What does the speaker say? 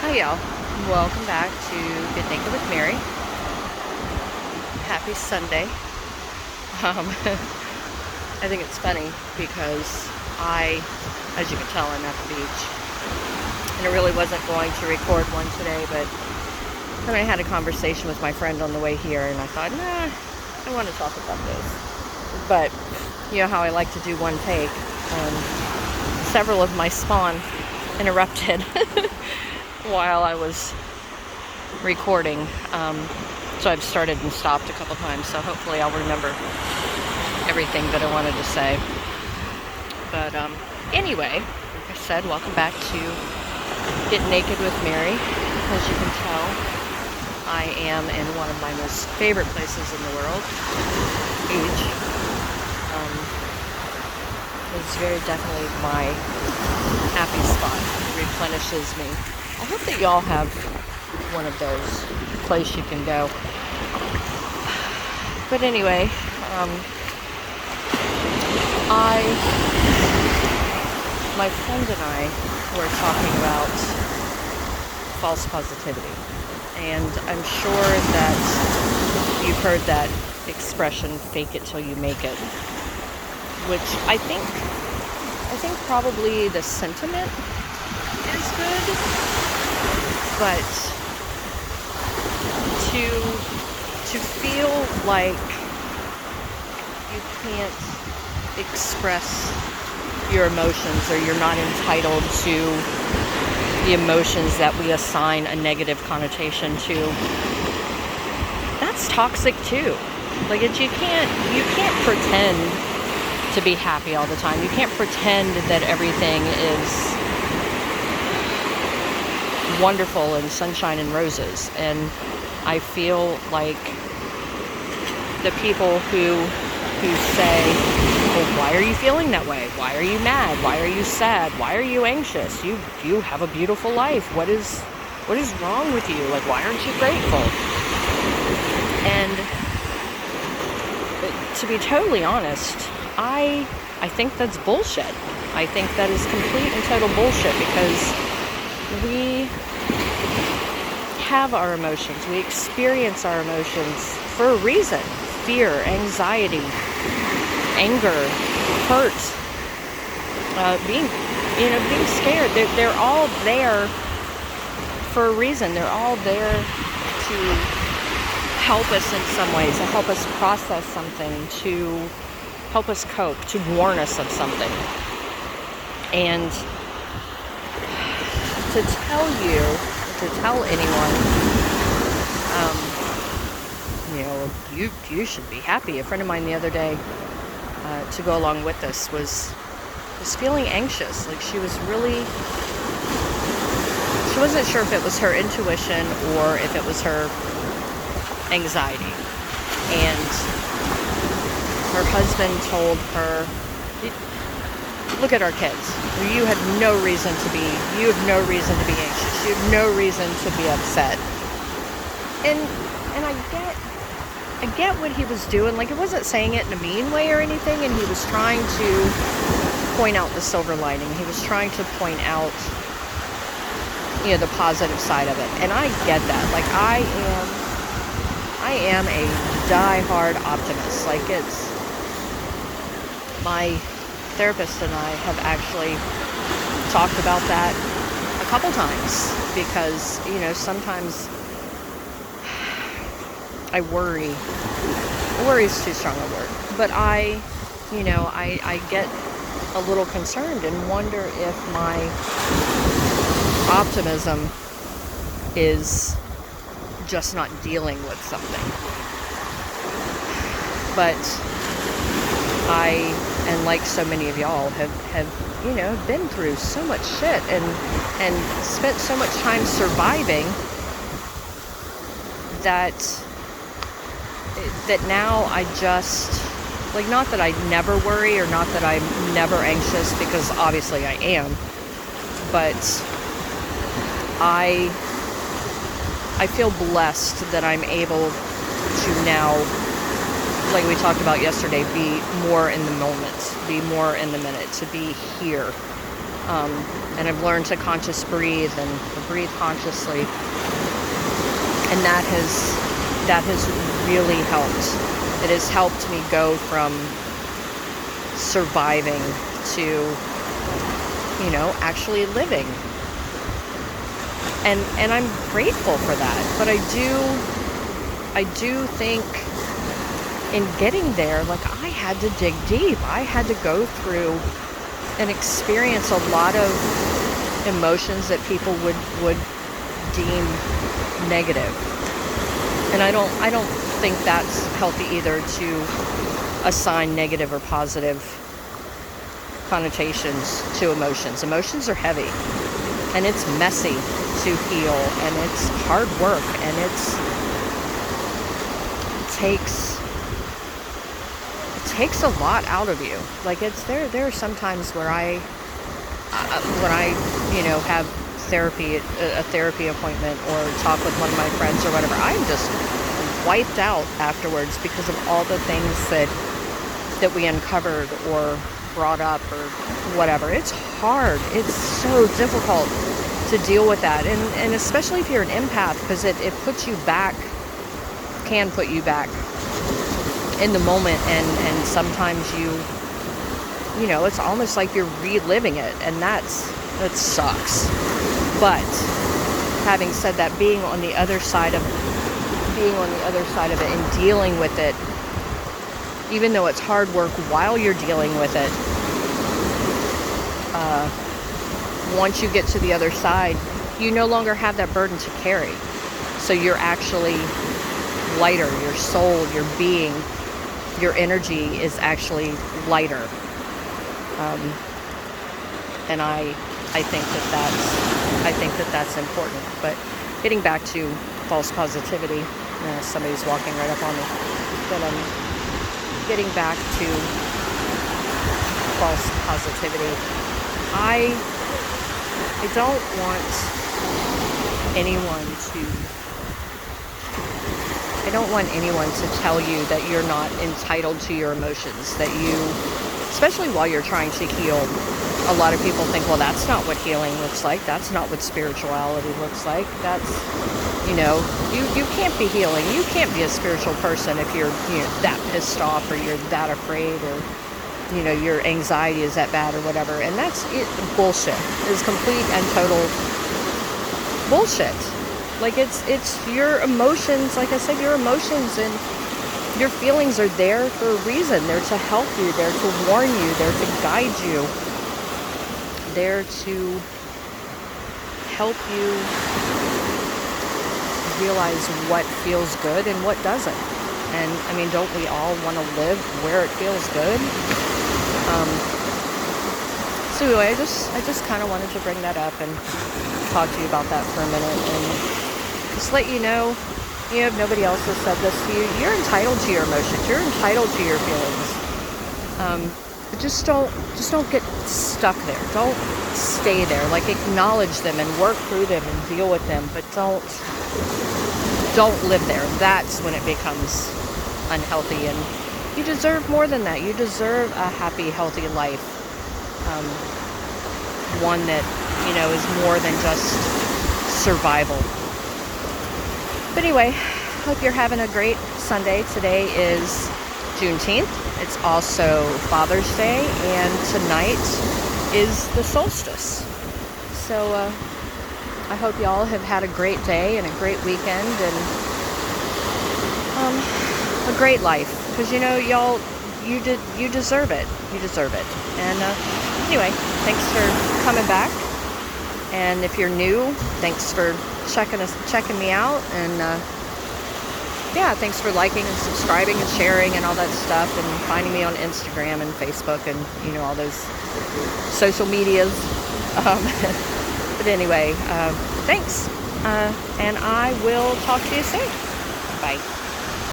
Hi, y'all. Welcome back to Get Naked with Mary. Happy Sunday. I think it's funny because as you can tell, I'm at the beach. And I really wasn't going to record one today, but then I had a conversation with my friend on the way here, and I thought, I want to talk about this. But, you know how I like to do one take. Several of my spawn interrupted while I was recording. So I've started and stopped a couple times, so hopefully I'll remember everything that I wanted to say. But anyway, like I said, welcome back to Get Naked with Mary. As you can tell, I am in one of my most favorite places in the world, beach. It's very definitely my happy spot. It replenishes me. I hope that y'all have one of those places you can go. But anyway, my friend and I were talking about false positivity. And I'm sure that you've heard that expression, fake it till you make it. Which I think probably the sentiment is good, but to feel like you can't express your emotions, or you're not entitled to the emotions that we assign a negative connotation to, that's toxic too. Like you can't pretend to be happy all the time. You can't pretend that everything is wonderful and sunshine and roses. And I feel like the people who say, well, why are you feeling that way? Why are you mad? Why are you sad? Why are you anxious? You have a beautiful life. What is wrong with you? Like, why aren't you grateful? And to be totally honest, I think that's bullshit. I think that is complete and total bullshit, because we have our emotions. We experience our emotions for a reason. Fear, anxiety, anger, hurt, being scared. They're all there for a reason. They're all there to help us in some ways, to help us process something, to help us cope, to warn us of something. And to tell anyone, you should be happy. A friend of mine the other day, to go along with this, was feeling anxious. Like she wasn't sure if it was her intuition or if it was her anxiety. And her husband told her, look at our kids. You have no reason to be anxious. You have no reason to be upset. And I get what he was doing. Like, it wasn't saying it in a mean way or anything, and he was trying to point out the silver lining. He was trying to point out, the positive side of it. And I get that. Like, I am a die-hard optimist. Like, my therapist and I have actually talked about that a couple times, because, sometimes I worry. Worry is too strong a word. But I get a little concerned and wonder if my optimism is just not dealing with something. But and like so many of y'all have been through so much shit and spent so much time surviving that now I just, like, not that I never worry or not that I'm never anxious, because obviously I am, but I feel blessed that I'm able to now, like we talked about yesterday, be more in the moment, be more in the minute, to be here, And I've learned to conscious breathe and breathe consciously. And that has really helped. It has helped me go from surviving to, actually living. And I'm grateful for that. But I do think in getting there, like, I had to dig deep. I had to go through and experience a lot of emotions that people would deem negative. And I don't think that's healthy either, to assign negative or positive connotations to emotions. Emotions are heavy, and it's messy to heal, and it's hard work, and it takes a lot out of you. Like, there are some times where when I have a therapy appointment or talk with one of my friends or whatever, I'm just wiped out afterwards because of all the things that we uncovered or brought up or whatever. It's hard. It's so difficult to deal with that, and especially if you're an empath, because it puts you back, can put you back in the moment, and sometimes it's almost like you're reliving it, and that sucks. But having said that, being on the other side of it and dealing with it, even though it's hard work while you're dealing with it, once you get to the other side, you no longer have that burden to carry. So you're actually lighter. Your soul, your being, your energy is actually lighter. And I think that's important. But getting back to false positivity, somebody's walking right up on me. But getting back to false positivity, I don't want anyone to tell you that you're not entitled to your emotions, that you, especially while you're trying to heal. A lot of people think, well, that's not what healing looks like. That's not what spirituality looks like. That's, you can't be healing. You can't be a spiritual person if you're that pissed off, or you're that afraid, or your anxiety is that bad or whatever. And that's it. Bullshit. It's complete and total bullshit. Like, it's your emotions. Like I said, your emotions and your feelings are there for a reason. They're to help you. They're to warn you. They're to guide you. They're to help you realize what feels good and what doesn't. And I mean, don't we all want to live where it feels good? So anyway, I just kind of wanted to bring that up and talk to you about that for a minute, and just let you know, if nobody else has said this to you, you're entitled to your emotions. You're entitled to your feelings. But just don't get stuck there. Don't stay there. Like, acknowledge them and work through them and deal with them, but don't live there. That's when it becomes unhealthy, and you deserve more than that. You deserve a happy, healthy life. One that, is more than just survival. But anyway, hope you're having a great Sunday. Today is Juneteenth. It's also Father's Day, and tonight is the solstice. So I hope y'all have had a great day and a great weekend, and a great life, because y'all, you deserve it. You deserve it. And anyway, thanks for coming back. And if you're new, thanks for checking me out, and thanks for liking and subscribing and sharing and all that stuff, and finding me on Instagram and Facebook and all those social medias. But anyway, thanks, and I will talk to you soon. Bye.